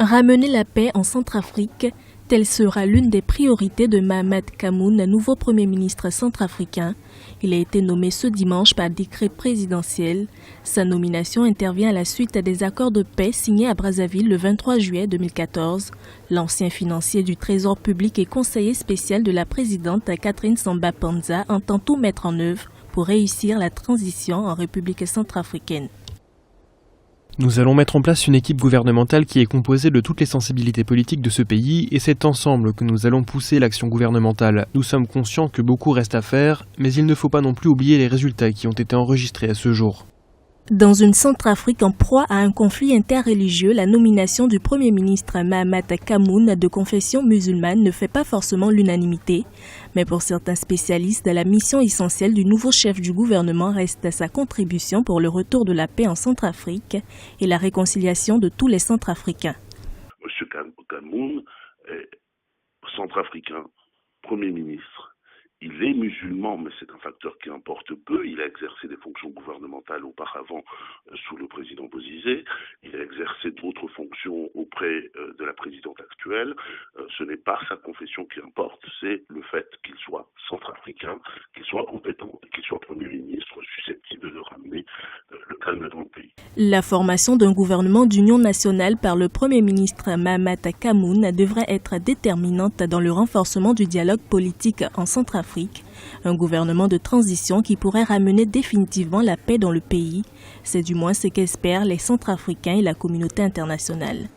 Ramener la paix en Centrafrique, telle sera l'une des priorités de Mahamat Kamhoun, nouveau Premier ministre centrafricain. Il a été nommé ce dimanche par décret présidentiel. Sa nomination intervient à la suite des accords de paix signés à Brazzaville le 23 juillet 2014. L'ancien financier du Trésor public et conseiller spécial de la présidente Catherine Samba-Panza entend tout mettre en œuvre pour réussir la transition en République centrafricaine. Nous allons mettre en place une équipe gouvernementale qui est composée de toutes les sensibilités politiques de ce pays et c'est ensemble que nous allons pousser l'action gouvernementale. Nous sommes conscients que beaucoup reste à faire, mais il ne faut pas non plus oublier les résultats qui ont été enregistrés à ce jour. Dans une Centrafrique en proie à un conflit interreligieux, la nomination du Premier ministre Mahamat Kamhoun de confession musulmane ne fait pas forcément l'unanimité. Mais pour certains spécialistes, la mission essentielle du nouveau chef du gouvernement reste sa contribution pour le retour de la paix en Centrafrique et la réconciliation de tous les Centrafricains. M. Kamhoun est centrafricain, Premier ministre. Il est musulman, mais c'est un facteur qui importe peu. Il a exercé des fonctions gouvernementales auparavant sous le président Bozizé. Il a exercé d'autres fonctions auprès de la présidente actuelle. Ce n'est pas sa confession qui importe, c'est le fait qu'il soit centrafricain, qu'il soit compétent, qu'il soit Premier ministre susceptible de ramener le calme dans le pays. La formation d'un gouvernement d'union nationale par le Premier ministre Mahamat Kamhoun devrait être déterminante dans le renforcement du dialogue politique en Centrafrique. Un gouvernement de transition qui pourrait ramener définitivement la paix dans le pays. C'est du moins ce qu'espèrent les Centrafricains et la communauté internationale.